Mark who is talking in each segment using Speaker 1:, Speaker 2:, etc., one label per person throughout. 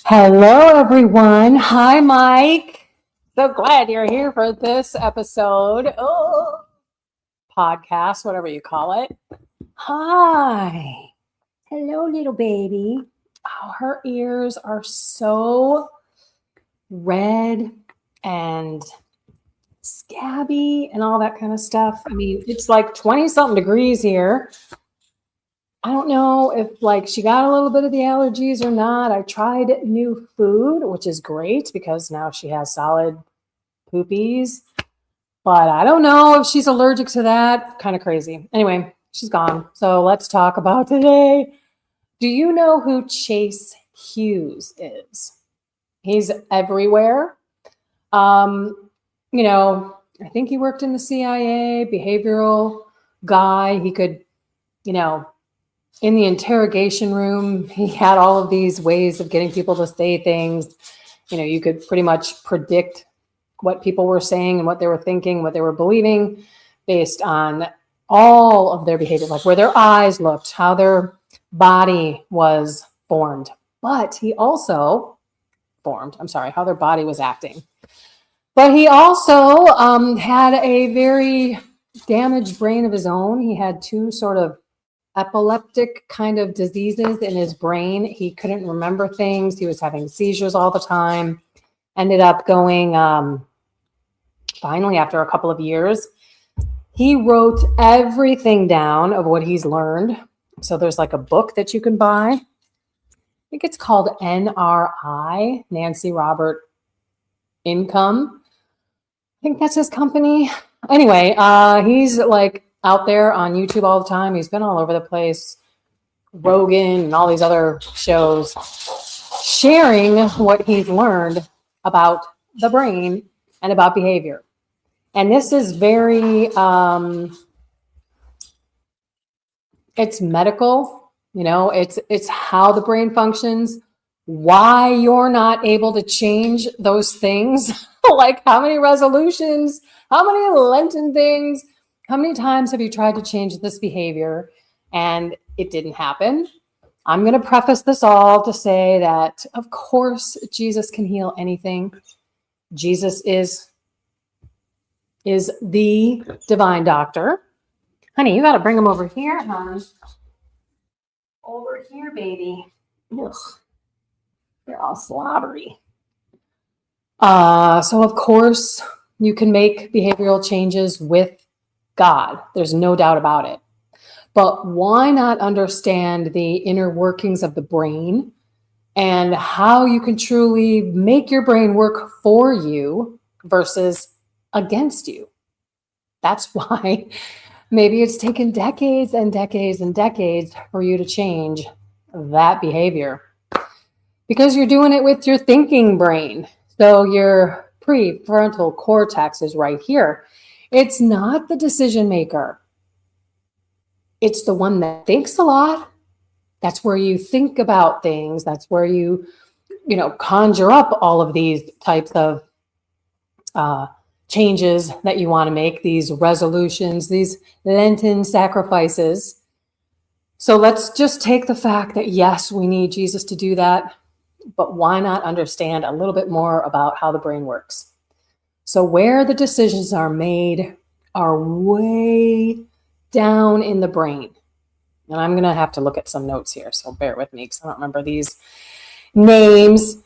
Speaker 1: Hello, everyone. Hi, Mike. So glad you're here for this episode. Oh, podcast, whatever you call it. Hi. Hello, little baby. Oh, her ears are so red and scabby and all that kind of stuff. I mean, it's like 20 something degrees here. I don't know if she got a little bit of the allergies or not. I tried new food, which is great because now she has solid poopies. But I don't know if she's allergic to that. Kind of crazy. Anyway, she's gone. So let's talk about today. Do you know who Chase Hughes is? He's everywhere. I think he worked in the CIA, behavioral guy. He could, in the interrogation room, he had all of these ways of getting people to say things. You could pretty much predict what people were saying and what they were thinking, what they were believing based on all of their behavior, like where their eyes looked, how their body was formed. But he also how their body was acting. But he also had a very damaged brain of his own. He had two sort of epileptic kind of diseases in his brain. He couldn't remember things. He was having seizures all the time. Ended up going, finally, after a couple of years, he wrote everything down of what he's learned. So there's like a book that you can buy. I think it's called NRI, Nancy Robert Income. I think that's his company. Anyway, he's like out there on YouTube all the time. He's been all over the place, Rogan and all these other shows, sharing what he's learned about the brain and about behavior. And this is very, it's medical, it's how the brain functions, why you're not able to change those things, like how many resolutions, how many Lenten things, how many times have you tried to change this behavior and it didn't happen? I'm going to preface this all to say that, of course, Jesus can heal anything. Jesus is the divine doctor. Honey, you got to bring him over here, hon. Over here, baby. Ugh. They're all slobbery. So, of course, you can make behavioral changes with God. There's no doubt about it. But why not understand the inner workings of the brain and how you can truly make your brain work for you versus against you? That's why maybe it's taken decades and decades and decades for you to change that behavior. Because you're doing it with your thinking brain. So your prefrontal cortex is right here. It's not the decision maker. It's the one that thinks a lot. That's where you think about things. That's where you conjure up all of these types of changes that you want to make, these resolutions, these Lenten sacrifices. So let's just take the fact that, yes, we need Jesus to do that, but why not understand a little bit more about how the brain works? So where the decisions are made are way down in the brain. And I'm going to have to look at some notes here, so bear with me because I don't remember these names.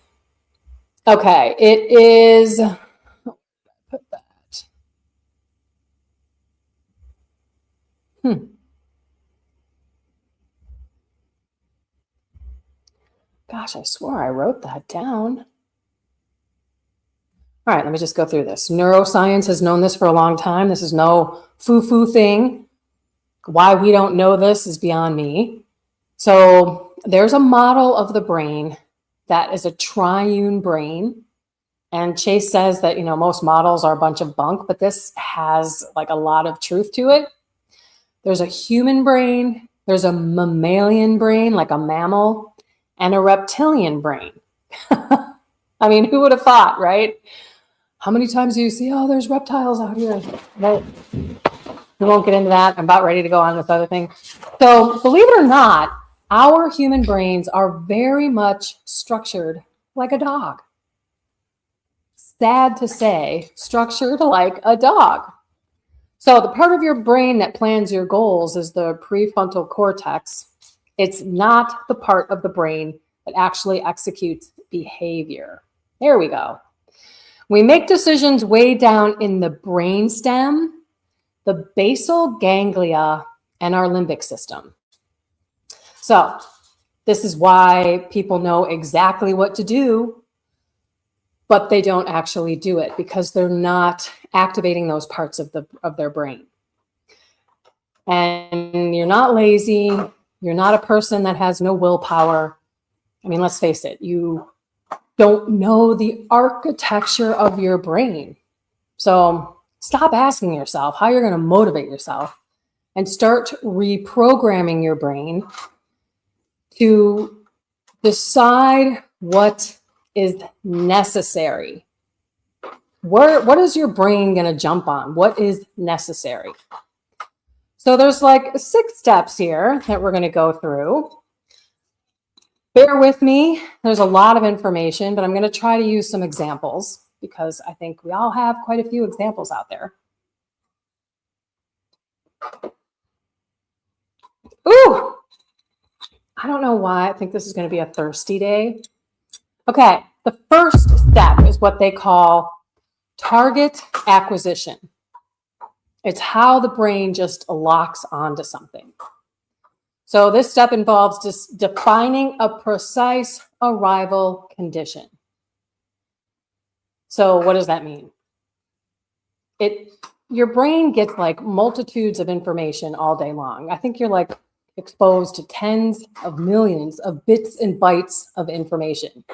Speaker 1: Okay, it is, put that. Gosh, I swore I wrote that down. All right, let me just go through this. Neuroscience has known this for a long time. This is no foo-foo thing. Why we don't know this is beyond me. So there's a model of the brain that is a triune brain. And Chase says that, most models are a bunch of bunk, but this has like a lot of truth to it. There's a human brain, there's a mammalian brain, like a mammal, and a reptilian brain. I mean, who would have thought, right? How many times do you see, oh, there's reptiles out here? Right. We won't get into that. I'm about ready to go on this other thing. So believe it or not, our human brains are very much structured like a dog. Sad to say, structured like a dog. So the part of your brain that plans your goals is the prefrontal cortex. It's not the part of the brain that actually executes behavior. There we go. We make decisions way down in the brainstem, the basal ganglia, and our limbic system. So this is why people know exactly what to do, but they don't actually do it because they're not activating those parts of their brain. And you're not lazy. You're not a person that has no willpower. I mean, let's face it, you don't know the architecture of your brain. So stop asking yourself how you're going to motivate yourself and start reprogramming your brain to decide what is necessary. What is your brain going to jump on? What is necessary? So there's like 6 steps here that we're going to go through. Bear with me. There's a lot of information, but I'm going to try to use some examples because I think we all have quite a few examples out there. Ooh, I don't know why I think this is going to be a thirsty day. Okay, the first step is what they call target acquisition. It's how the brain just locks onto something. So this step involves just defining a precise arrival condition. So what does that mean? Your brain gets like multitudes of information all day long. I think you're like exposed to tens of millions of bits and bytes of information.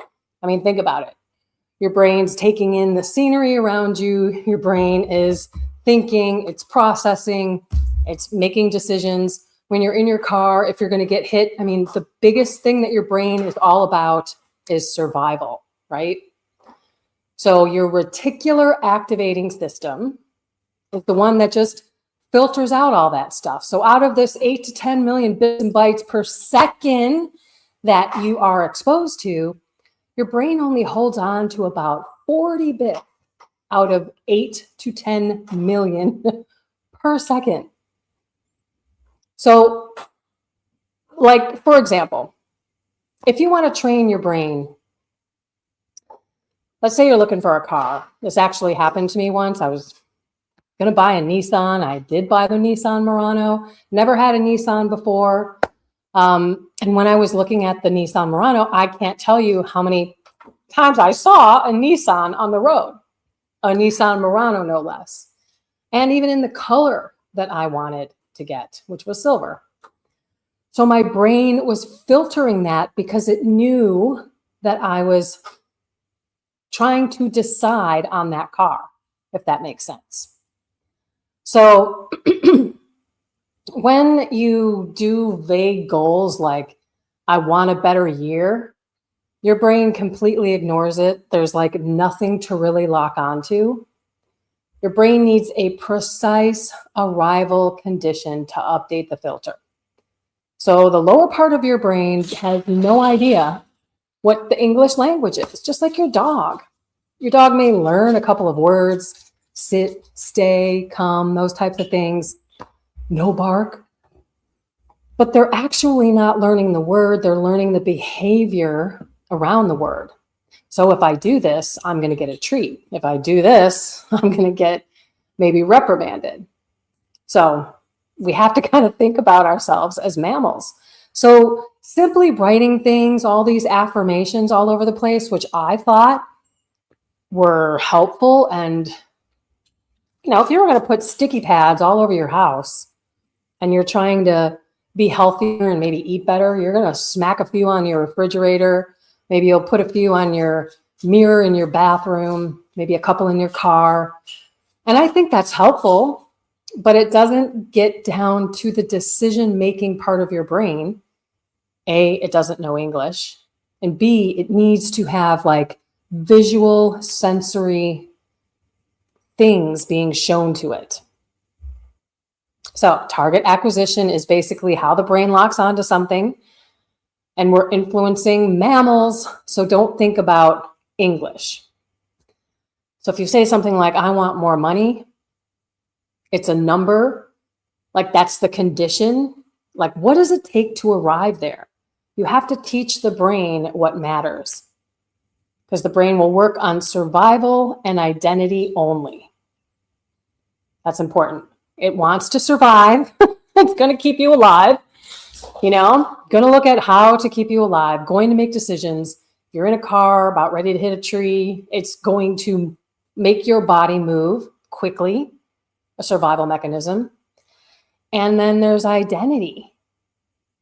Speaker 1: I mean, think about it. Your brain's taking in the scenery around you. Your brain is thinking, it's processing, it's making decisions. When you're in your car, if you're going to get hit, I mean, the biggest thing that your brain is all about is survival, right? So your reticular activating system is the one that just filters out all that stuff. So out of this 8 to 10 million bits and bytes per second that you are exposed to, your brain only holds on to about 40 bits out of 8 to 10 million per second. So, like, for example, if you want to train your brain, let's say you're looking for a car. This actually happened to me once. I was going to buy a Nissan. I did buy the Nissan Murano. Never had a Nissan before. And when I was looking at the Nissan Murano, I can't tell you how many times I saw a Nissan on the road, a Nissan Murano, no less. And even in the color that I wanted to get, which was silver. So my brain was filtering that because it knew that I was trying to decide on that car, if that makes sense. So when you do vague goals like, I want a better year, your brain completely ignores it. There's like nothing to really lock onto. Your brain needs a precise arrival condition to update the filter. So the lower part of your brain has no idea what the English language is, just like your dog. Your dog may learn a couple of words, sit, stay, come, those types of things, no bark. But they're actually not learning the word, they're learning the behavior around the word. So if I do this, I'm going to get a treat. If I do this, I'm going to get maybe reprimanded. So we have to kind of think about ourselves as mammals. So simply writing things, all these affirmations all over the place, which I thought were helpful. And, you know, if you were going to put sticky pads all over your house and you're trying to be healthier and maybe eat better, you're going to smack a few on your refrigerator. Maybe you'll put a few on your mirror in your bathroom, maybe a couple in your car. And I think that's helpful, but it doesn't get down to the decision-making part of your brain. A, it doesn't know English. And B, it needs to have like visual, sensory things being shown to it. So target acquisition is basically how the brain locks onto something. and we're influencing mammals. So don't think about English. So if you say something like, I want more money, it's a number, like that's the condition. Like, what does it take to arrive there? You have to teach the brain what matters, because the brain will work on survival and identity only. That's important. It wants to survive. It's going to keep you alive. Going to look at how to keep you alive, going to make decisions. You're in a car about ready to hit a tree. It's going to make your body move quickly, a survival mechanism. And then there's identity.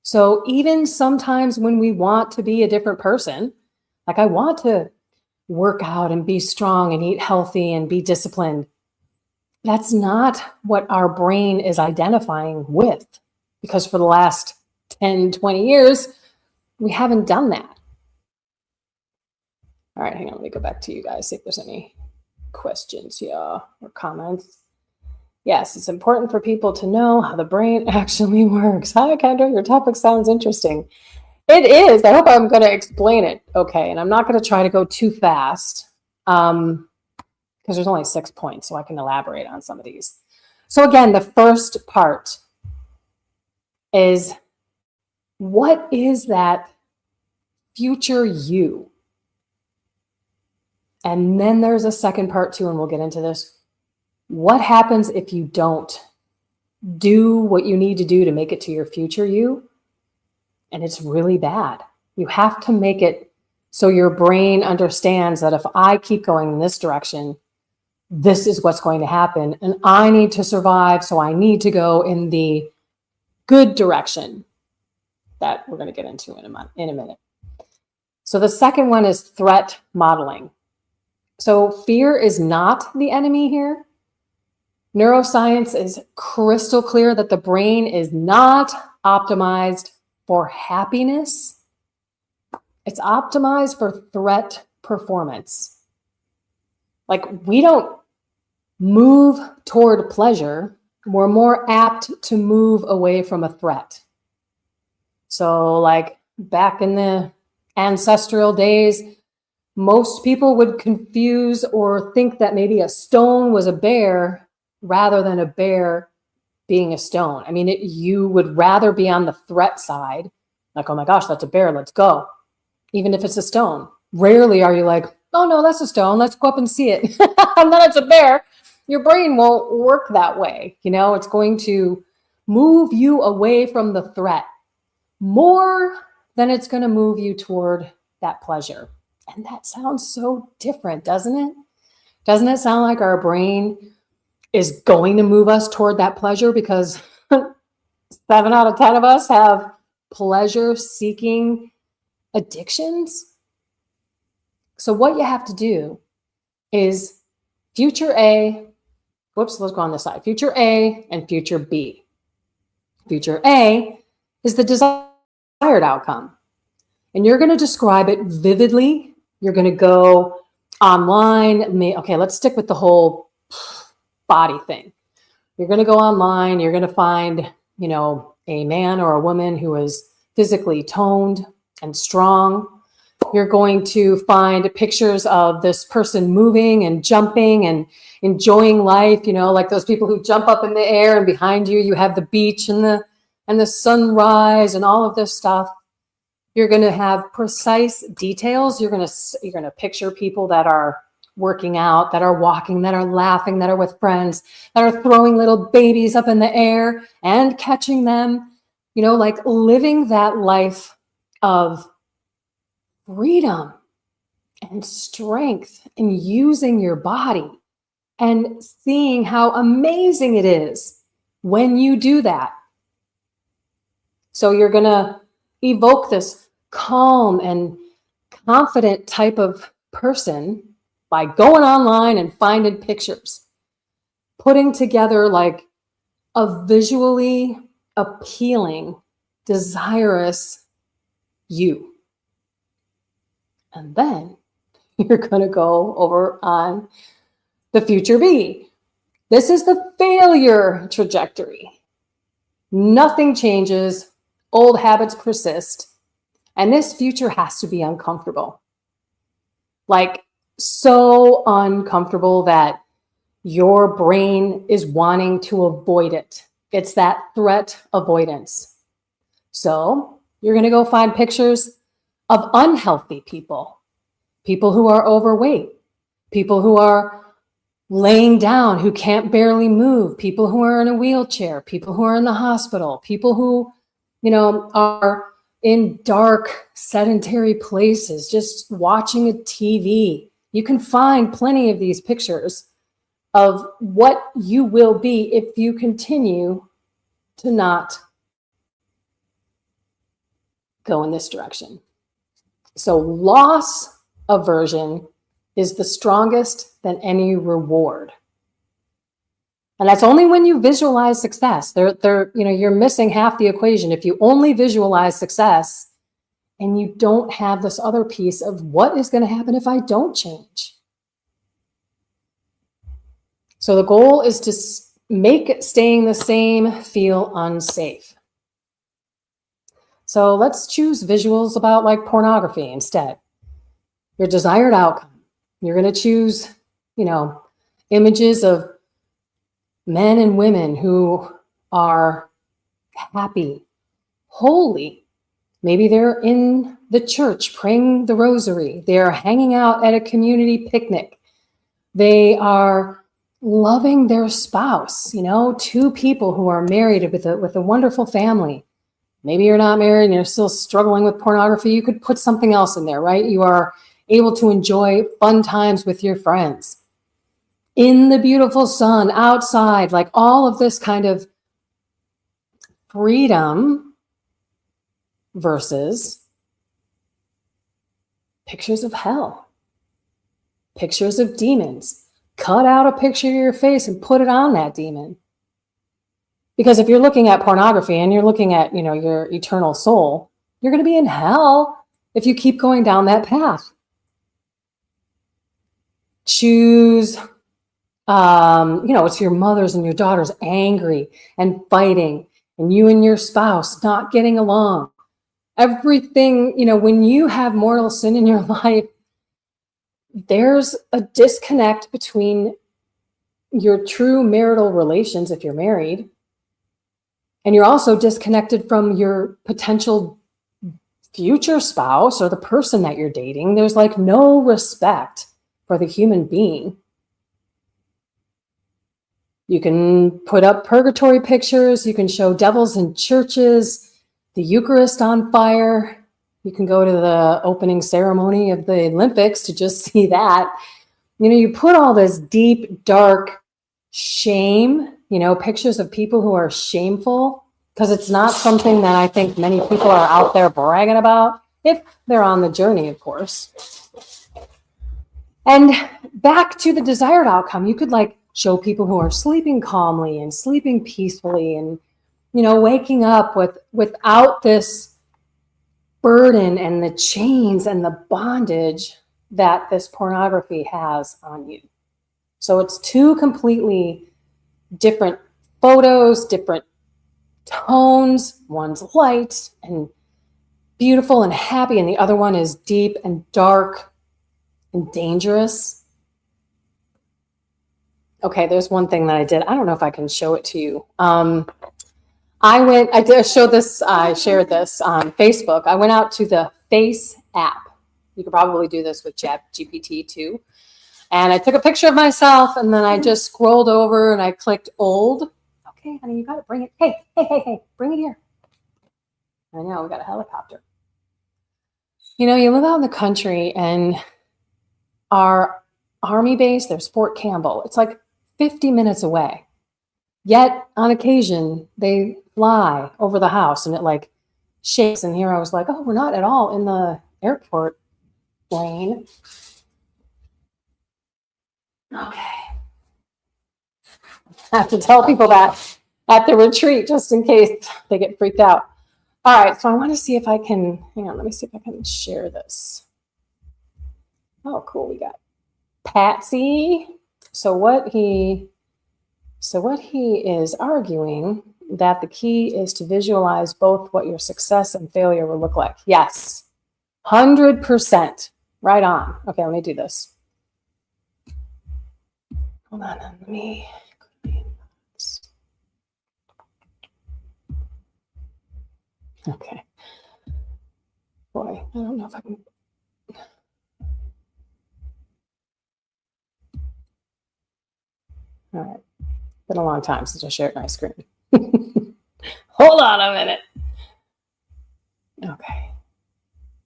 Speaker 1: So even sometimes when we want to be a different person, like I want to work out and be strong and eat healthy and be disciplined, that's not what our brain is identifying with, because for the last 10, 20 years, we haven't done that. All right, hang on, let me go back to you guys, see if there's any questions here or comments. Yes, it's important for people to know how the brain actually works. Hi, Kendra, your topic sounds interesting. It is. I hope I'm going to explain it okay, and I'm not going to try to go too fast because there's only 6 points, so I can elaborate on some of these. So again, the first part is, what is that future you? And then there's a second part too, and we'll get into this. What happens if you don't do what you need to do to make it to your future you? And it's really bad. You have to make it so your brain understands that if I keep going in this direction, this is what's going to happen. And I need to survive, so I need to go in the good direction that we're going to get into in a minute. So the second one is threat modeling. So fear is not the enemy here. Neuroscience is crystal clear that the brain is not optimized for happiness. It's optimized for threat performance. Like, we don't move toward pleasure. We're more apt to move away from a threat. So like back in the ancestral days, most people would confuse or think that maybe a stone was a bear rather than a bear being a stone. I mean, you would rather be on the threat side, like, oh my gosh, that's a bear, let's go, even if it's a stone. Rarely are you like, oh no, that's a stone, let's go up and see it. And then it's a bear. Your brain won't work that way. It's going to move you away from the threat more than it's going to move you toward that pleasure. And that sounds so different, doesn't it? Doesn't it sound like our brain is going to move us toward that pleasure? Because 7 out of 10 of us have pleasure-seeking addictions. So what you have to do is future A, let's go on this side, future A and future B. Future A is the desired outcome. And you're going to describe it vividly. You're going to go online. Okay, let's stick with the whole body thing. You're going to go online. You're going to find, a man or a woman who is physically toned and strong. You're going to find pictures of this person moving and jumping and enjoying life, like those people who jump up in the air, and behind you, you have the beach and the sunrise and all of this stuff. You're going to have precise details. You're going to picture people that are working out, that are walking, that are laughing, that are with friends, that are throwing little babies up in the air and catching them, like living that life of freedom and strength and using your body and seeing how amazing it is when you do that. So you're going to evoke this calm and confident type of person by going online and finding pictures, putting together like a visually appealing, desirous you. And then you're going to go over on the future B. This is the failure trajectory. Nothing changes. Old habits persist. And this future has to be uncomfortable. Like so uncomfortable that your brain is wanting to avoid it. It's that threat avoidance. So you're going to go find pictures of unhealthy people, people who are overweight, people who are laying down, who can't barely move, people who are in a wheelchair, people who are in the hospital, people who, are in dark, sedentary places, just watching a TV. You can find plenty of these pictures of what you will be if you continue to not go in this direction. So loss aversion is the strongest than any reward. And that's only when you visualize success. You're missing half the equation. If you only visualize success and you don't have this other piece of what is going to happen if I don't change. So the goal is to make staying the same feel unsafe. So let's choose visuals about like pornography instead. Your desired outcome. You're going to choose, images of men and women who are happy, holy. Maybe they're in the church praying the rosary. They're hanging out at a community picnic. They are loving their spouse, two people who are married with a wonderful family. Maybe you're not married and you're still struggling with pornography. You could put something else in there, right? You are able to enjoy fun times with your friends. In the beautiful sun, outside, like all of this kind of freedom versus pictures of hell, pictures of demons. Cut out a picture of your face and put it on that demon. Because if you're looking at pornography and you're looking at, your eternal soul, you're going to be in hell if you keep going down that path. Choose it's your mothers and your daughters angry and fighting, and you and your spouse not getting along. Everything, when you have mortal sin in your life, there's a disconnect between your true marital relations if you're married, and you're also disconnected from your potential future spouse or the person that you're dating. There's like no respect for the human being. You can put up purgatory pictures. You can show devils in churches, the Eucharist on fire. You can go to the opening ceremony of the Olympics to just see that. You put all this deep, dark shame, pictures of people who are shameful, because it's not something that I think many people are out there bragging about, if they're on the journey, of course. And back to the desired outcome, you could show people who are sleeping calmly and sleeping peacefully and, waking up without this burden and the chains and the bondage that this pornography has on you. So it's two completely different photos, different tones. One's light and beautiful and happy, and the other one is deep and dark and dangerous. Okay, there's one thing that I did. I don't know if I can show it to you. I shared this on Facebook. I went out to the Face app. You could probably do this with ChatGPT too. And I took a picture of myself, and then I just scrolled over and I clicked old. Okay, honey, you got to bring it. Hey, bring it here. I know, we got a helicopter. You live out in the country, and our Army base, there's Fort Campbell. It's like 50 minutes away. Yet, on occasion, they fly over the house, and it shakes. And here I was like, oh, we're not at all in the airport lane. Okay. I have to tell people that at the retreat, just in case they get freaked out. All right, so I want to see if I can, hang on, let me see if I can share this. Oh, cool, we got Patsy. So what he is arguing that the key is to visualize both what your success and failure will look like. Yes, 100%. Right on. Okay, let me do this. Hold on, let me. Okay. Boy, I don't know if I can. All right. Been a long time since I shared my screen. Hold on a minute. Okay.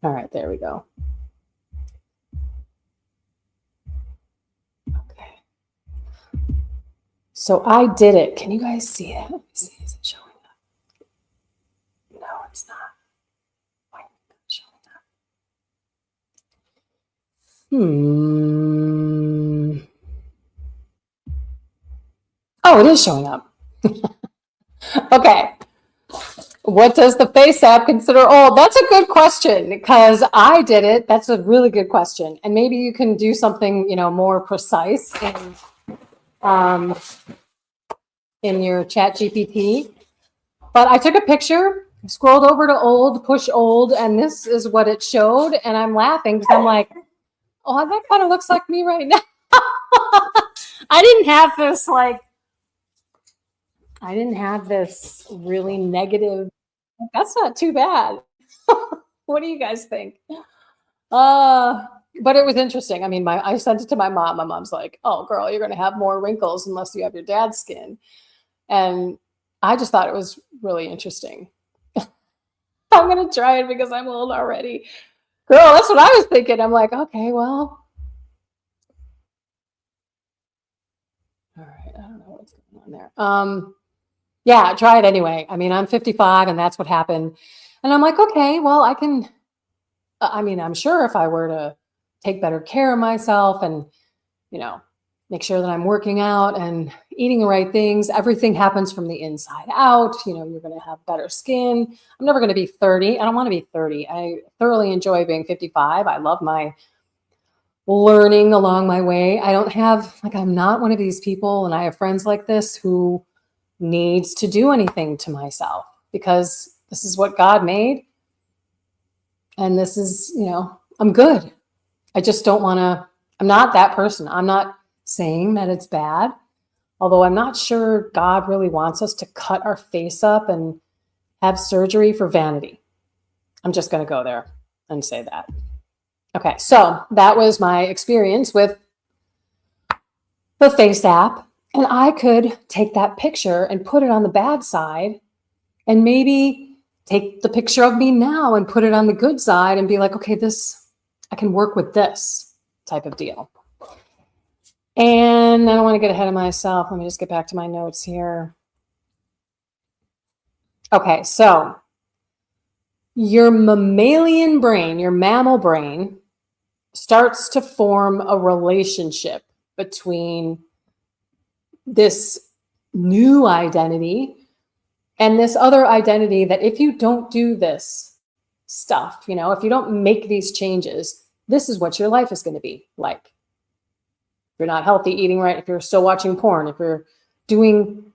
Speaker 1: All right, there we go. Okay. So I did it. Can you guys see that? Let me see. Is it showing up? No, it's not. Why is it not showing up? Oh, it is showing up. Okay. What does the face app consider old? That's a good question because I did it. That's a really good question. And maybe you can do something, more precise in your chat GPT. But I took a picture, scrolled over to old, push old, and this is what it showed. And I'm laughing because I'm like, oh, that kind of looks like me right now. I didn't have this really negative. That's not too bad. What do you guys think? But it was interesting. I mean, I sent it to my mom. My mom's like, oh, girl, you're going to have more wrinkles unless you have your dad's skin. And I just thought it was really interesting. I'm going to try it because I'm old already. Girl, that's what I was thinking. I'm like, okay, well. All right. I don't know what's going on there. Yeah, try it anyway. I mean, I'm 55 and that's what happened. And I'm like, okay, well, I'm sure if I were to take better care of myself and, make sure that I'm working out and eating the right things, everything happens from the inside out. You're going to have better skin. I'm never going to be 30. I don't want to be 30. I thoroughly enjoy being 55. I love my learning along my way. I'm not one of these people, and I have friends like this who needs to do anything to myself because this is what God made. And this is, I'm good. I just don't want to, I'm not that person. I'm not saying that it's bad, although I'm not sure God really wants us to cut our face up and have surgery for vanity. I'm just going to go there and say that. Okay, so that was my experience with the Face app. And I could take that picture and put it on the bad side and maybe take the picture of me now and put it on the good side and be like, okay, I can work with this type of deal. And I don't want to get ahead of myself. Let me just get back to my notes here. Okay, so your mammalian brain, your mammal brain, starts to form a relationship between this new identity and this other identity that if you don't do this stuff, if you don't make these changes, this is what your life is going to be like. If you're not healthy, eating right, if you're still watching porn, if you're doing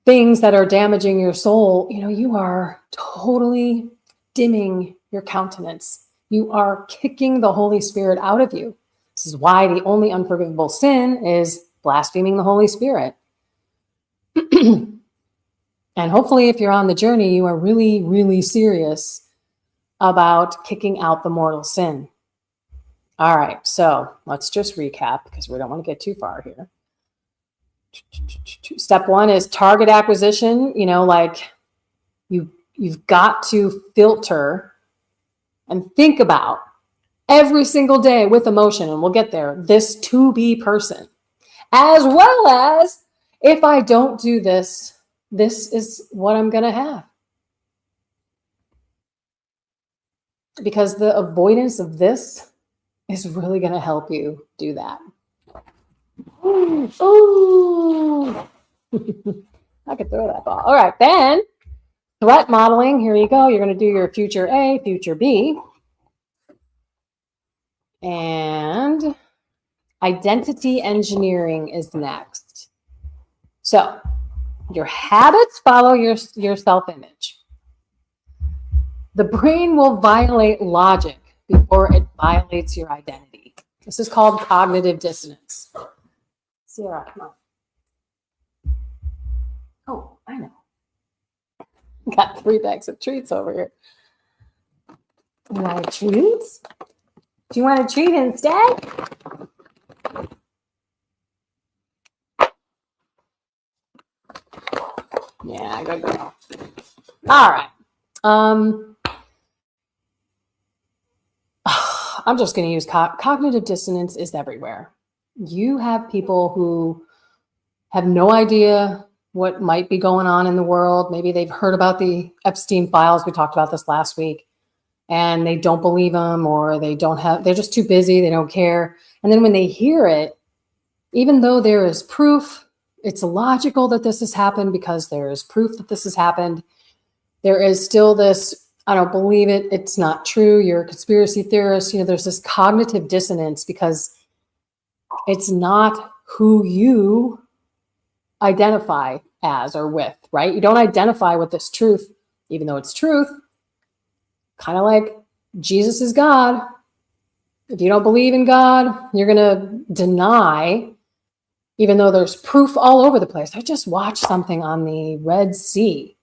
Speaker 1: things that are damaging your soul, you are totally dimming your countenance. You are kicking the Holy Spirit out of you. This is why the only unforgivable sin is blaspheming the Holy Spirit. And hopefully, if you're on the journey, you are really, really serious about kicking out the mortal sin. All right, so let's just recap because we don't want to get too far here. Step one is target acquisition. You've got to filter and think about every single day with emotion, and we'll get there, this to be person, as well as if I don't do this, this is what I'm going to have. Because the avoidance of this is really going to help you do that. Ooh. I could throw that ball. All right, then threat modeling. Here you go. You're going to do your future A, future B. And identity engineering is next. So your habits follow your self-image. The brain will violate logic before it violates your identity. This is called cognitive dissonance. Sierra, come on. Oh, I know. Got 3 bags of treats over here. You want a treat? Do you want a treat instead? Yeah, good girl. All right. I'm just going to use cognitive dissonance is everywhere. You have people who have no idea what might be going on in the world. Maybe they've heard about the Epstein files. We talked about this last week, and they don't believe them, or they're just too busy. They don't care. And then when they hear it, even though there is proof, it's logical that this has happened because there is proof that this has happened, there is still this, I don't believe it, it's not true, you're a conspiracy theorist. There's this cognitive dissonance because it's not who you identify as or with, right? You don't identify with this truth, even though it's truth. Kind of like Jesus is God. If you don't believe in God, you're going to deny, even though there's proof all over the place. I just watched something on the Red Sea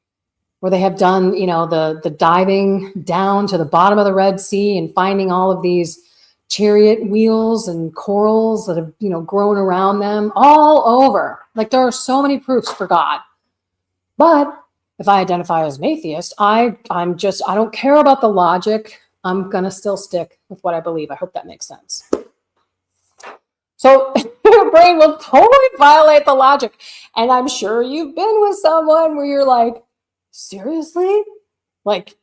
Speaker 1: where they have done, the diving down to the bottom of the Red Sea and finding all of these chariot wheels and corals that have, grown around them all over. Like, there are so many proofs for God. But if I identify as an atheist, I don't care about the logic. I'm going to still stick with what I believe. I hope that makes sense. So your brain will totally violate the logic. And I'm sure you've been with someone where you're like, seriously? Like,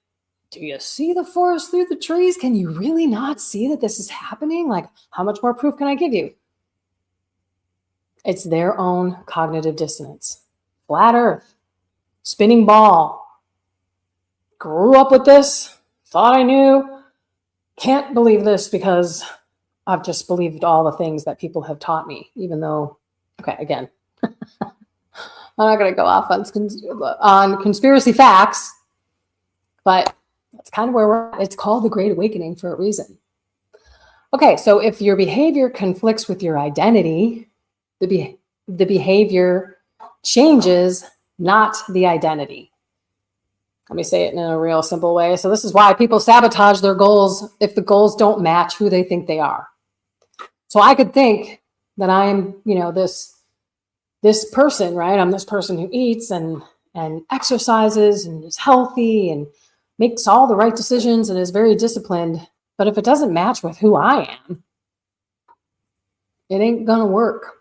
Speaker 1: do you see the forest through the trees? Can you really not see that this is happening? Like, how much more proof can I give you? It's their own cognitive dissonance. Flat Earth, spinning ball. Grew up with this, thought I knew. Can't believe this because I've just believed all the things that people have taught me, even though, okay, again, I'm not going to go off on conspiracy facts, but that's kind of where we're at. It's called the Great Awakening for a reason. Okay, so if your behavior conflicts with your identity, the behavior changes, not the identity. Let me say it in a real simple way. So this is why people sabotage their goals if the goals don't match who they think they are. So I could think that I'm, this person, right? I'm this person who eats and exercises and is healthy and makes all the right decisions and is very disciplined. But if it doesn't match with who I am, it ain't gonna work.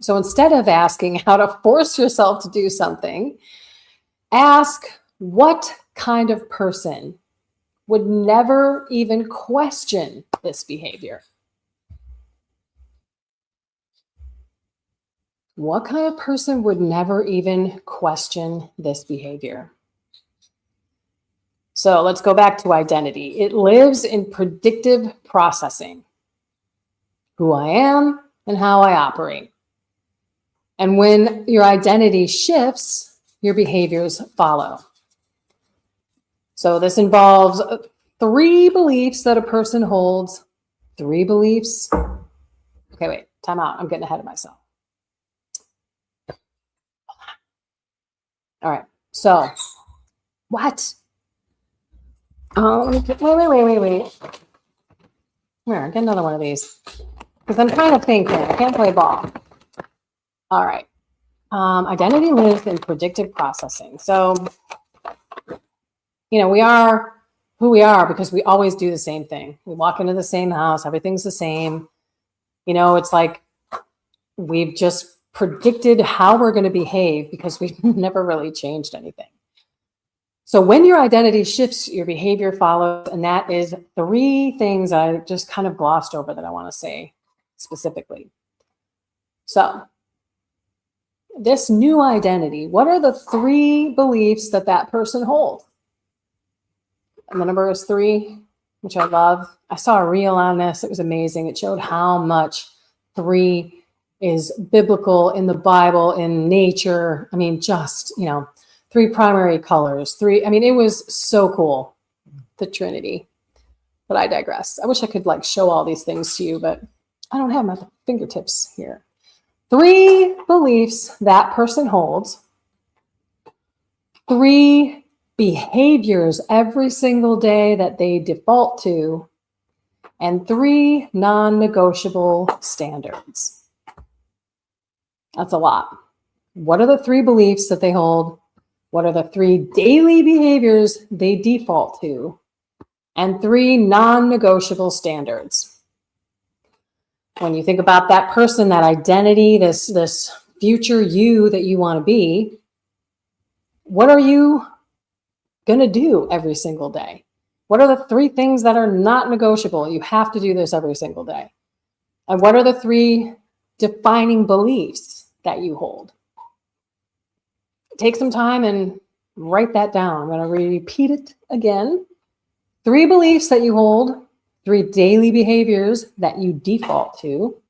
Speaker 1: So instead of asking how to force yourself to do something, ask what kind of person would never even question this behavior. What kind of person would never even question this behavior? So let's go back to identity. It lives in predictive processing. Who I am and how I operate. And when your identity shifts, your behaviors follow. So this involves 3 beliefs that a person holds. 3 beliefs. Okay, wait, time out. I'm getting ahead of myself. All right, so what? Wait. Here, get another one of these. Because I'm trying to think here. I can't play ball. All right. Identity lives in predictive processing. So, we are who we are because we always do the same thing. We walk into the same house. Everything's the same. It's like we've just predicted how we're going to behave because we've never really changed anything. So when your identity shifts, your behavior follows. And that is 3 things I just kind of glossed over that I want to say specifically. So this new identity, what are the 3 beliefs that person holds? And the number is 3, which I love. I saw a reel on this. It was amazing. It showed how much 3 is biblical in the Bible, in nature. I mean, just, 3 primary colors. 3, it was so cool. The Trinity. but I digress. I wish I could like show all these things to you, but I don't have my fingertips here. 3 beliefs that person holds, 3 behaviors every single day that they default to, and 3 non-negotiable standards. That's a lot. What are the 3 beliefs that they hold? What are the 3 daily behaviors they default to? And 3 non-negotiable standards. When you think about that person, that identity, this future you that you want to be, what are you going to do every single day? What are the 3 things that are not negotiable? You have to do this every single day. And what are the 3 defining beliefs that you hold? Take some time and write that down. I'm going to repeat it again. 3 beliefs that you hold, 3 daily behaviors that you default to,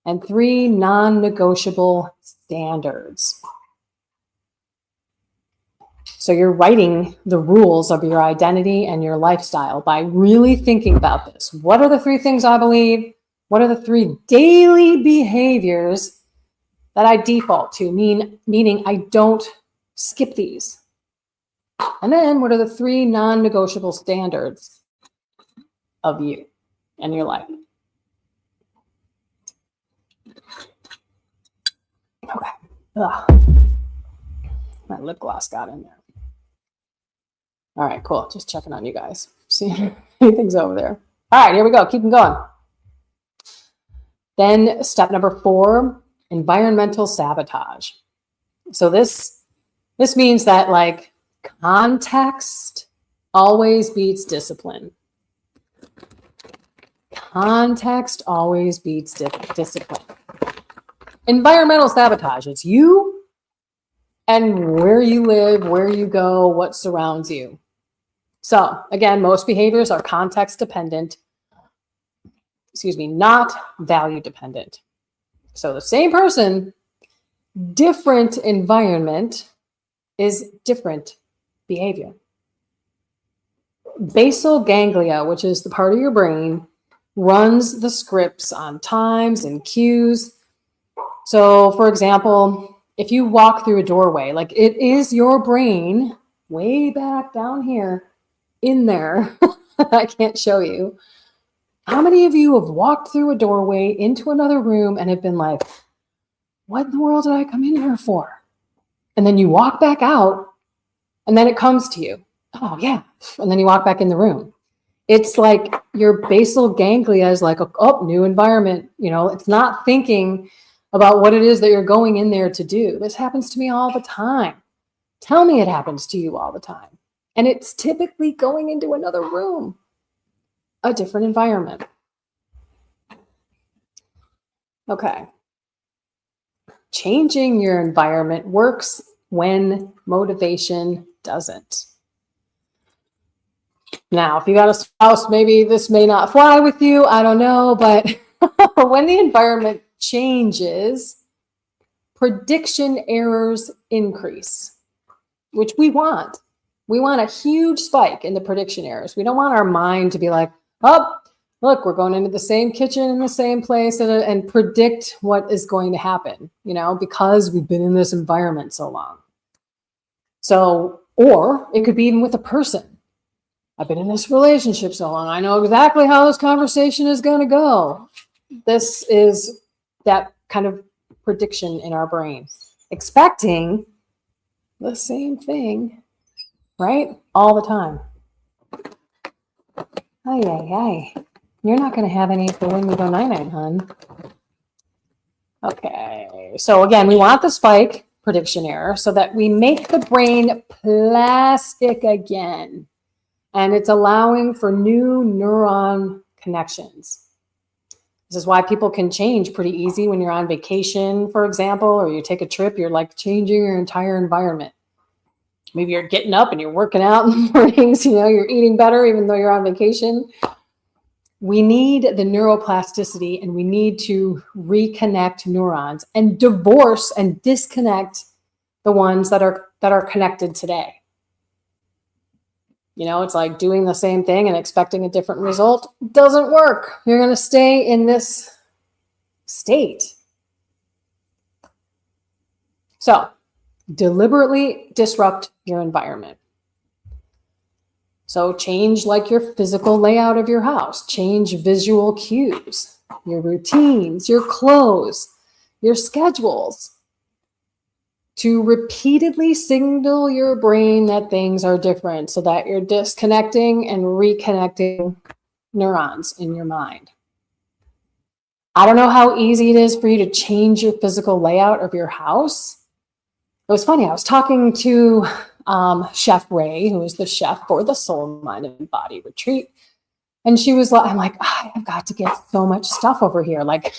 Speaker 1: and 3 non-negotiable standards. So you're writing the rules of your identity and your lifestyle by really thinking about this. What are the 3 things I believe? What are the 3 daily behaviors that I default to? Meaning I don't skip these. And then what are the 3 non-negotiable standards of you and your life? Okay. Ugh. My lip gloss got in there. All right, cool. Just checking on you guys. See if anything's over there. All right, here we go. Keep them going. Then step number 4, environmental sabotage. So this means that like context always beats discipline. Context always beats discipline. Environmental sabotage. It's you and where you live, where you go, what surrounds you. So again, most behaviors are context dependent, not value dependent. So the same person, different environment is different behavior. Basal ganglia, which is the part of your brain, runs the scripts on times and cues. So for example, if you walk through a doorway, like it is your brain way back down here in there. I can't show you. How many of you have walked through a doorway into another room and have been like, what in the world did I come in here for? And then you walk back out and then it comes to you. Oh yeah. And then you walk back in the room. It's like your basal ganglia is like, oh, new environment. You know, it's not thinking about what it is that you're going in there to do. This happens to me all the time. Tell me it happens to you all the time. And it's typically going into another room, a different environment. Okay. Changing your environment works when motivation doesn't. Now, if you got a spouse, maybe this may not fly with you. I don't know. But when the environment changes, prediction errors increase, which we want. We want a huge spike in the prediction errors. We don't want our mind to be like, oh, look, we're going into the same kitchen in the same place and predict what is going to happen, because we've been in this environment so long. So, or it could be even with a person. I've been in this relationship so long. I know exactly how this conversation is going to go. This is that kind of prediction in our brain, expecting the same thing, right? All the time. Ay. You're not going to have any for when we go night-night, hon. Okay. So again, we want the spike prediction error so that we make the brain plastic again. And it's allowing for new neuron connections. This is why people can change pretty easy when you're on vacation, for example, or you take a trip, you're like changing your entire environment. Maybe you're getting up and you're working out in the mornings, you're eating better even though you're on vacation. We need the neuroplasticity and we need to reconnect neurons and divorce and disconnect the ones that are connected today. You know, it's like doing the same thing and expecting a different result doesn't work. You're going to stay in this state. So, deliberately disrupt your environment. So, change like your physical layout of your house, change visual cues, your routines, your clothes, your schedules, to repeatedly signal your brain that things are different so that you're disconnecting and reconnecting neurons in your mind. I don't know how easy it is for you to change your physical layout of your house. It was funny. I was talking to Chef Ray, who is the chef for the Soul, Mind, and Body Retreat. And she was like, I'm like, I've got to get so much stuff over here. Like,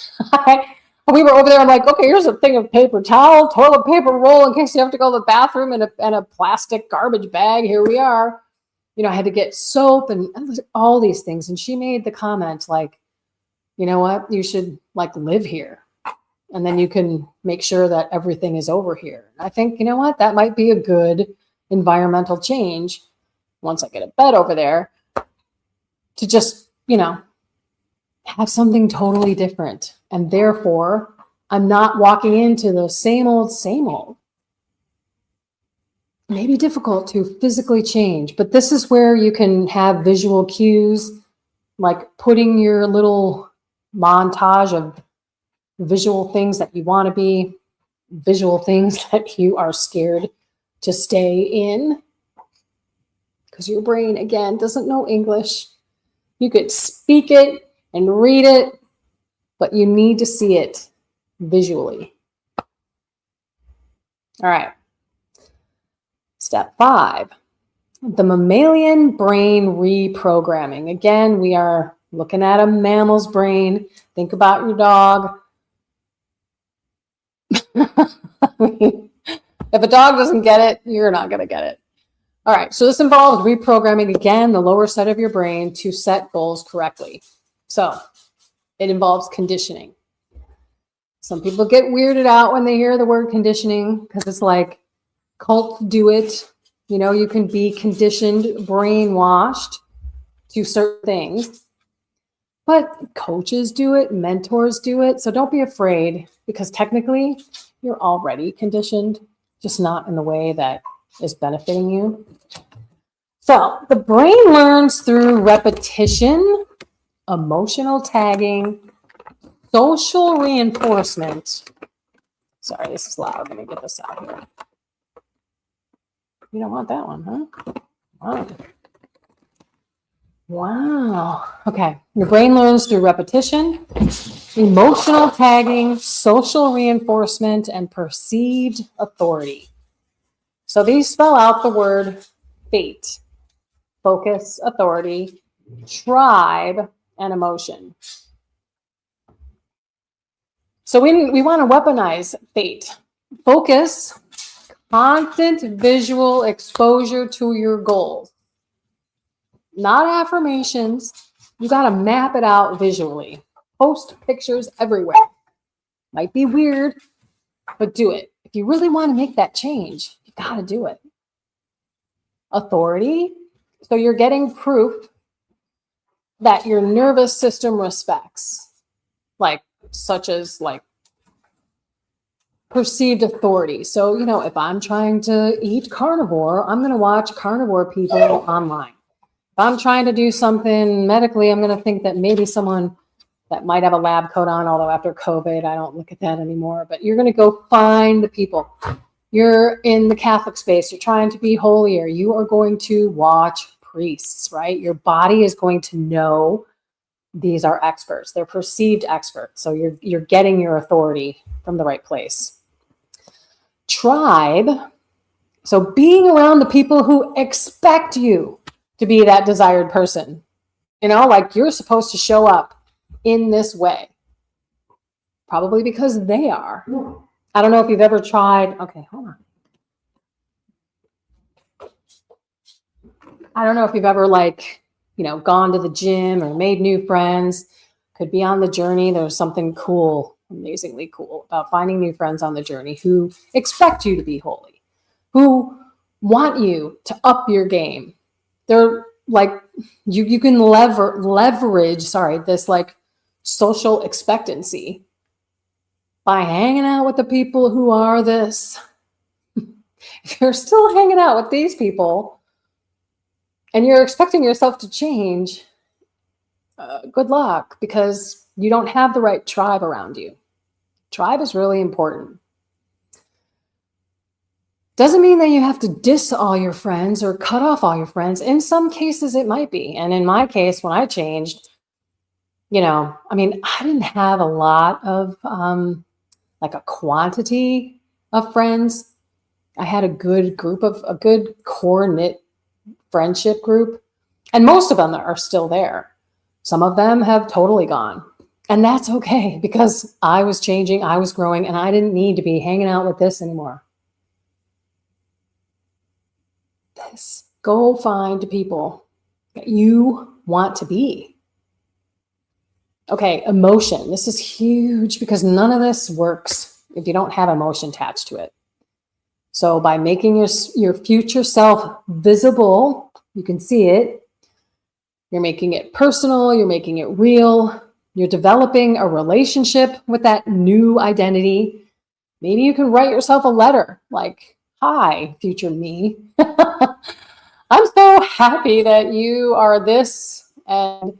Speaker 1: we were over there. I'm like, okay, here's a thing of paper towel, toilet paper roll in case you have to go to the bathroom, and a plastic garbage bag. Here we are. You know, I had to get soap and all these things. And she made the comment like, you know what, you should like live here. And then you can make sure that everything is over here. And I think, you know what, that might be a good environmental change once I get a bed over there to just, you know, have something totally different. And therefore, I'm not walking into the same old, same old. It may be difficult to physically change, but this is where you can have visual cues, like putting your little montage of visual things that you want to be, visual things that you are scared to stay in, because your brain, again, doesn't know English. You could speak it and read it, but you need to see it visually. All right. Step 5, the mammalian brain reprogramming. Again, we are looking at a mammal's brain. Think about your dog. If a dog doesn't get it, you're not going to get it. All right, so this involves reprogramming, again, the lower side of your brain to set goals correctly. So it involves conditioning. Some people get weirded out when they hear the word conditioning because it's like cults do it. You know, you can be conditioned, brainwashed to certain things. But coaches do it, mentors do it. So don't be afraid, because technically you're already conditioned, just not in the way that is benefiting you. So the brain learns through repetition, emotional tagging, social reinforcement. Sorry, this is loud. Let me get this out here. You don't want that one, huh? Wow. Wow. Okay. Your brain learns through repetition, emotional tagging, social reinforcement, and perceived authority. So these spell out the word fate, focus, authority, tribe, and emotion. So we want to weaponize fate. Focus, constant visual exposure to your goals. Not affirmations. You got to map it out visually. Post pictures everywhere. Might be weird, but do it. If you really want to make that change, you got to do it. Authority. So you're getting proof that your nervous system respects, such as perceived authority. So, you know, if I'm trying to eat carnivore, I'm going to watch carnivore people online. If I'm trying to do something medically, I'm going to think that maybe someone that might have a lab coat on, although after COVID, I don't look at that anymore. But you're going to go find the people. You're in the Catholic space. You're trying to be holier. You are going to watch priests, right? Your body is going to know these are experts. They're perceived experts. So you're getting your authority from the right place. Tribe. So being around the people who expect you to be that desired person. You know, like you're supposed to show up in this way. Probably because they are. I don't know if you've ever tried. Okay, hold on. I don't know if you've ever gone to the gym or made new friends. Could be on the journey. There's something cool, amazingly cool about finding new friends on the journey who expect you to be holy, who want you to up your game, They're like, you can leverage, this like social expectancy by hanging out with the people who are this. If you're still hanging out with these people and you're expecting yourself to change, good luck, because you don't have the right tribe around you. Tribe is really important. Doesn't mean that you have to diss all your friends or cut off all your friends. In some cases, it might be. And in my case, when I changed, I didn't have a lot of like a quantity of friends. I had a good core knit friendship group, and most of them are still there. Some of them have totally gone, and that's okay, because I was changing, I was growing, and I didn't need to be hanging out with this anymore. Go find people that you want to be. Okay, emotion. This is huge, because none of this works if you don't have emotion attached to it. So by making your future self visible, you can see it. You're making it personal. You're making it real. You're developing a relationship with that new identity. Maybe you can write yourself a letter like, "Hi, future me. I'm so happy that you are this, and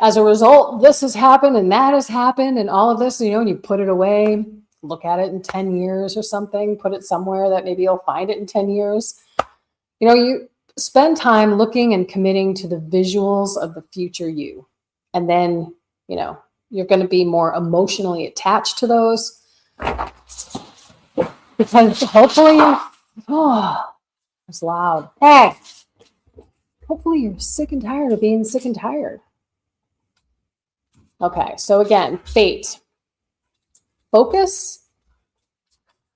Speaker 1: as a result, this has happened and that has happened and all of this," and you put it away, look at it in 10 years or something, put it somewhere that maybe you'll find it in 10 years. You spend time looking and committing to the visuals of the future you. And then, you're going to be more emotionally attached to those, because hopefully, it's loud. Hey, hopefully you're sick and tired of being sick and tired. Okay, so again, fate. Focus,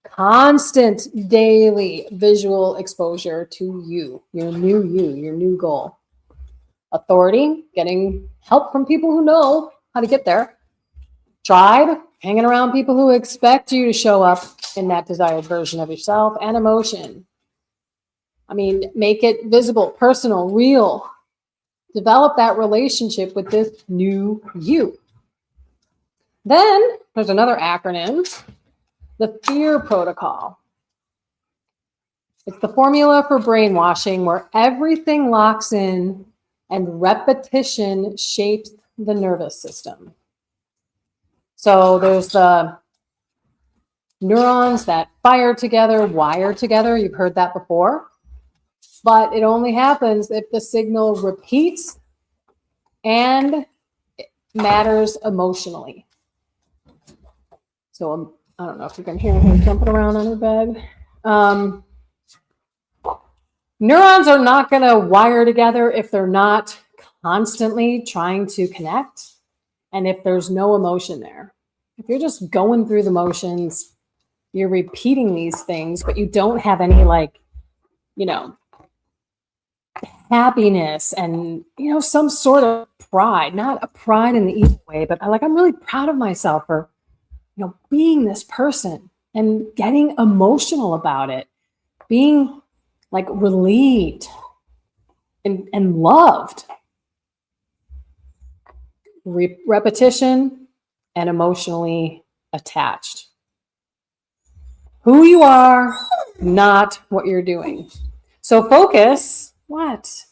Speaker 1: constant daily visual exposure to you, your new goal. Authority, getting help from people who know how to get there. Tribe, hanging around people who expect you to show up in that desired version of yourself. And emotion. Make it visible, personal, real. Develop that relationship with this new you. Then there's another acronym, the fear protocol. It's the formula for brainwashing, where everything locks in and repetition shapes the nervous system. So there's the neurons that fire together, wire together. You've heard that before. But it only happens if the signal repeats and matters emotionally. So I don't know if you can hear him jumping around on her bed. Neurons are not going to wire together if they're not constantly trying to connect, and if there's no emotion there. If you're just going through the motions, you're repeating these things, but you don't have any happiness and, some sort of pride, not a pride in the evil way, but I'm really proud of myself for, being this person and getting emotional about it, being relieved and loved. Repetition and emotionally attached. Who you are, not what you're doing. So focus. What?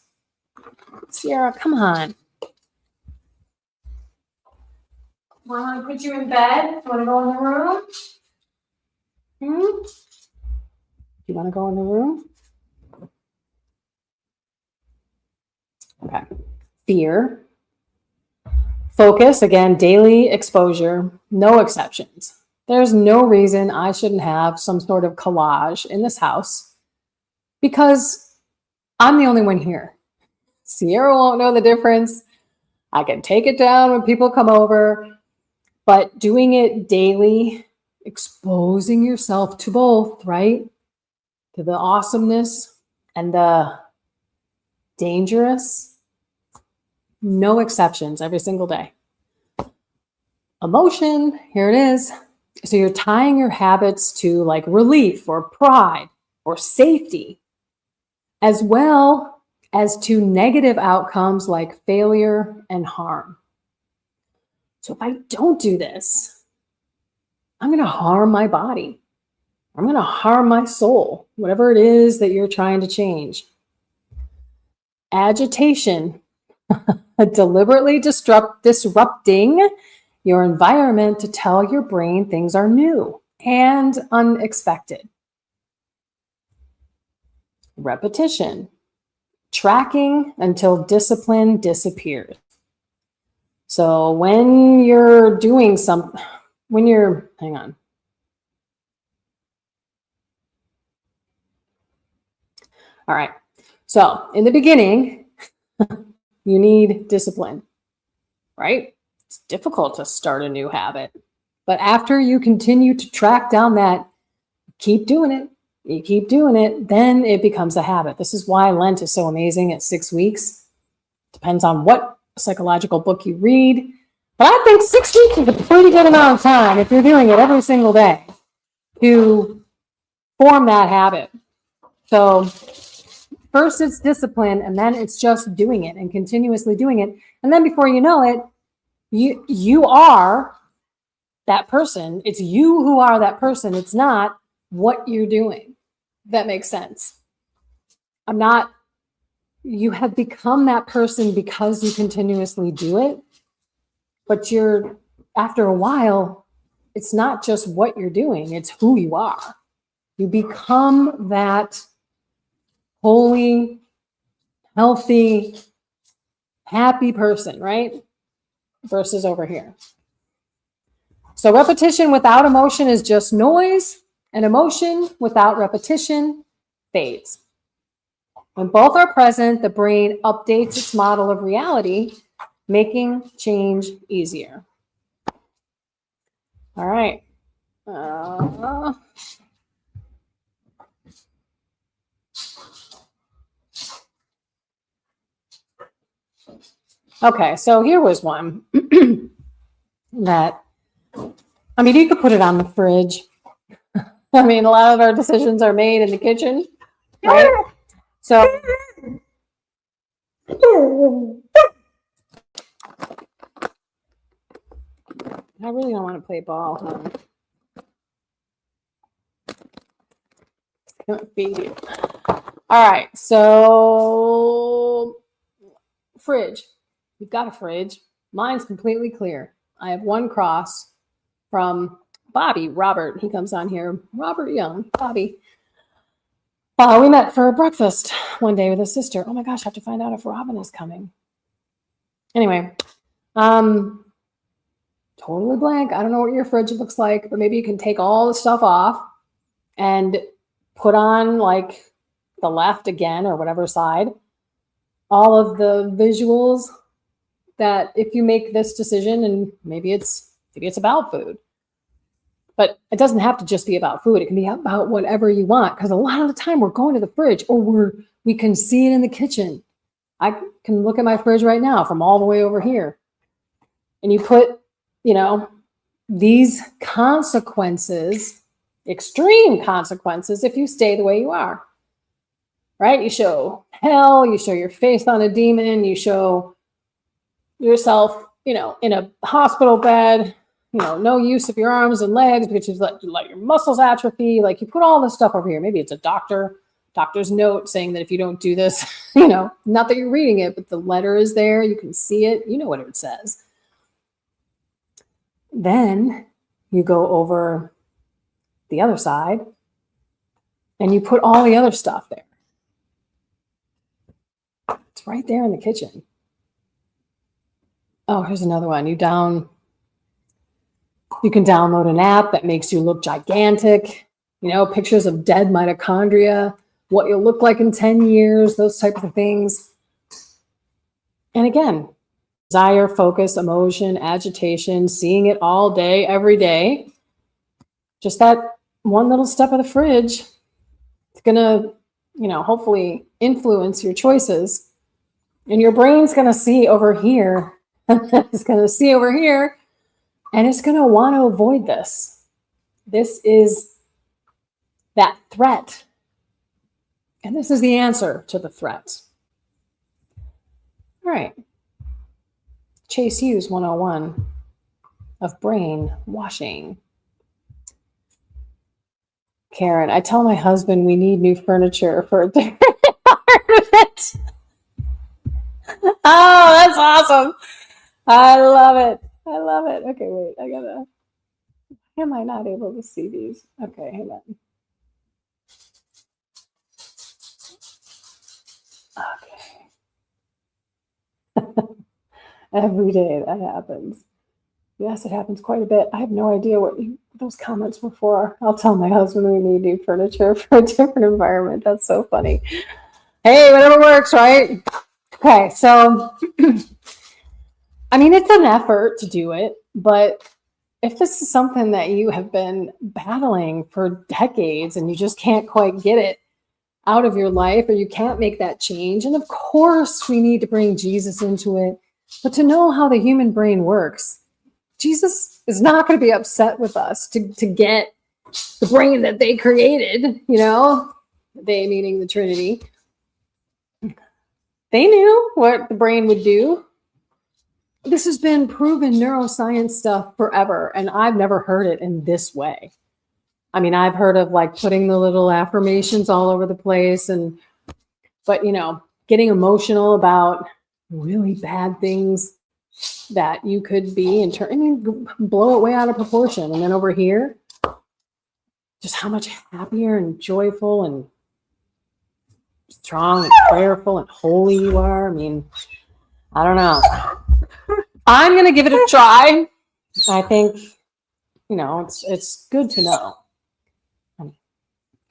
Speaker 1: Sierra, come on. Want to put you in bed? Want to go in the room? You want to go in the room? Okay. Fear. Focus, again, daily exposure, no exceptions. There's no reason I shouldn't have some sort of collage in this house, because I'm the only one here. Sierra won't know the difference. I can take it down when people come over, but doing it daily, exposing yourself to both, right? To the awesomeness and the dangerous. No exceptions, every single day. Emotion, here it is. So you're tying your habits to relief or pride or safety, as well as to negative outcomes like failure and harm. So if I don't do this, I'm going to harm my body. I'm going to harm my soul, whatever it is that you're trying to change. Agitation, deliberately disrupting your environment to tell your brain things are new and unexpected. Repetition, tracking until discipline disappears. So when you're doing something, hang on. All right. So in the beginning, you need discipline, right? It's difficult to start a new habit. But after you continue to track down that, keep doing it, you keep doing it, then it becomes a habit. This is why Lent is so amazing at 6 weeks. Depends on what psychological book you read. But I think 6 weeks is a pretty good amount of time if you're doing it every single day to form that habit. So first it's discipline, and then it's just doing it and continuously doing it. And then before you know it, you are that person. It's you who are that person. It's not what you're doing. That makes sense. You have become that person because you continuously do it. But after a while, it's not just what you're doing, it's who you are. You become that holy, healthy, happy person, right? Versus over here. So repetition without emotion is just noise, and emotion without repetition fades. When both are present, the brain updates its model of reality, making change easier. All right. Okay, so here was one that, I mean, you could put it on the fridge. I mean, a lot of our decisions are made in the kitchen, right? So, I really don't want to play ball, huh? Can't feed you. All right, so fridge. You've got a fridge. Mine's completely clear. I have one cross from Robert. He comes on here. Robert Young, Bobby. We met for breakfast one day with his sister. Oh my gosh, I have to find out if Robin is coming. Anyway, totally blank. I don't know what your fridge looks like, but maybe you can take all the stuff off and put on like the left again or whatever side, all of the visuals that if you make this decision, and maybe it's about food, but it doesn't have to just be about food. It can be about whatever you want, because a lot of the time we're going to the fridge, or we can see it in the kitchen. I can look at my fridge right now from all the way over here, and you put, these consequences, extreme consequences, if you stay the way you are, right? You show hell, you show your face on a demon, you show yourself, in a hospital bed, no use of your arms and legs because you let your muscles atrophy. Like, you put all this stuff over here. Maybe it's a doctor's note saying that if you don't do this, not that you're reading it, but the letter is there. You can see it. You know what it says. Then you go over the other side and you put all the other stuff there. It's right there in the kitchen. Oh, here's another one. You can download an app that makes you look gigantic, pictures of dead mitochondria, what you'll look like in 10 years, those types of things. And again, desire, focus, emotion, agitation, seeing it all day, every day. Just that one little step of the fridge, it's going to, hopefully influence your choices. And your brain's going to see over here. It's going to see over here. And it's going to want to avoid this. This is that threat. And this is the answer to the threat. All right. Chase Hughes 101 of brainwashing. Karen, I tell my husband we need new furniture for a different apartment. Oh, that's awesome. I love it. I love it. Okay, wait. Why am I not able to see these? Okay, hang on. Okay. Every day that happens. Yes, it happens quite a bit. I have no idea what those comments were for. I'll tell my husband we need new furniture for a different environment. That's so funny. Hey, whatever works, right? Okay, so, I mean, it's an effort to do it, but if this is something that you have been battling for decades and you just can't quite get it out of your life, or you can't make that change, and of course we need to bring Jesus into it, but to know how the human brain works, Jesus is not going to be upset with us to get the brain that they created, they meaning the Trinity. They knew what the brain would do. This has been proven neuroscience stuff forever, and I've never heard it in this way. I mean, I've heard of like putting the little affirmations all over the place, but getting emotional about really bad things that you could be blow it way out of proportion. And then over here, just how much happier and joyful and strong and prayerful and holy you are. I mean, I don't know. I'm going to give it a try. I think, it's good to know. Honey,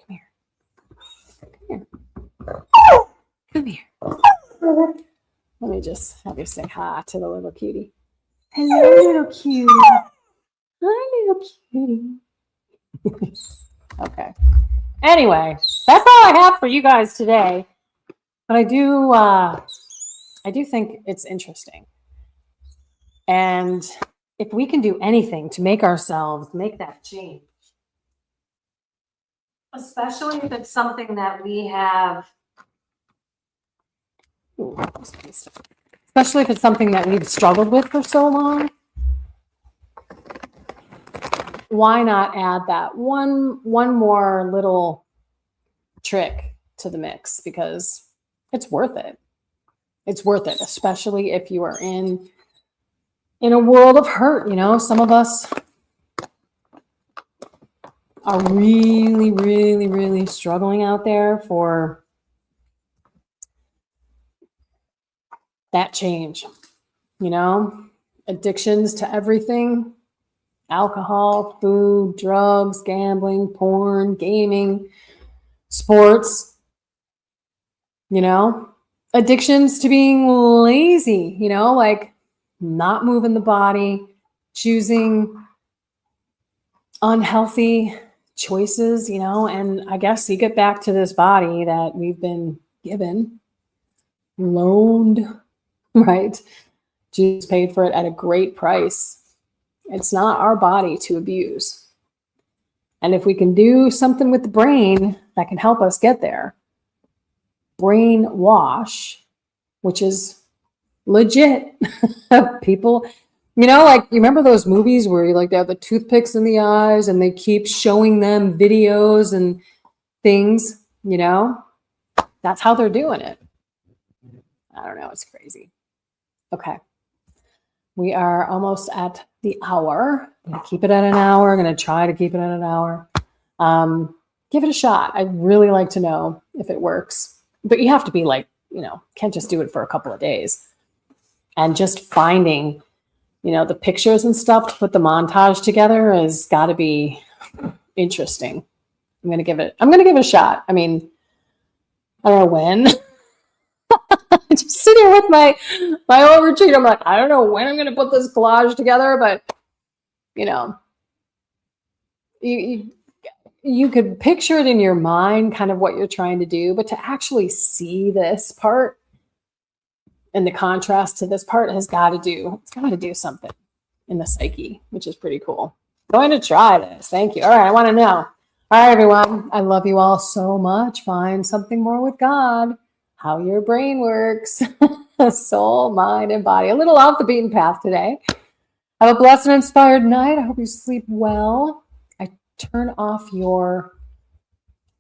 Speaker 1: come here. Come here. Let me just have you say hi to the little cutie. Hello, little cutie. Hi, little cutie. Okay. Anyway, that's all I have for you guys today. But I do think it's interesting. And if we can do anything to make that change, especially if it's something that we have, especially if it's something that we've struggled with for so long, why not add that one more little trick to the mix? Because it's worth it. It's worth it, especially if you are in a world of hurt. Some of us are really, really, really struggling out there for that change. Addictions to everything: alcohol, food, drugs, gambling, porn, gaming, sports, addictions to being lazy, like not moving the body, choosing unhealthy choices, and I guess you get back to this body that we've been given, loaned, right? Jesus paid for it at a great price. It's not our body to abuse. And if we can do something with the brain that can help us get there, brainwash, which is legit. People, like, you remember those movies where they have the toothpicks in the eyes and they keep showing them videos and things, that's how they're doing it. I don't know. It's crazy. Okay. We are almost at the hour. I'm going to keep it at an hour. I'm going to try to keep it at an hour. Give it a shot. I'd really like to know if it works. But you have to be can't just do it for a couple of days. And just finding, the pictures and stuff to put the montage together has got to be interesting. I'm going to give it a shot. I mean, I don't know when. Just sitting here with my old retreat. I'm like, I don't know when I'm going to put this collage together, but you could picture it in your mind, kind of what you're trying to do, but to actually see this part and the contrast to this part it's got to do something in the psyche, which is pretty cool. Going to try this. Thank you. All right. I want to know. All right, everyone. I love you all so much. Find something more with God. How your brain works. Soul, mind, and body. A little off the beaten path today. Have a blessed and inspired night. I hope you sleep well. I turn off your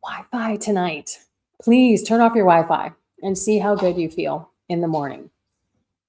Speaker 1: Wi-Fi tonight. Please turn off your Wi-Fi and see how good you feel in the morning.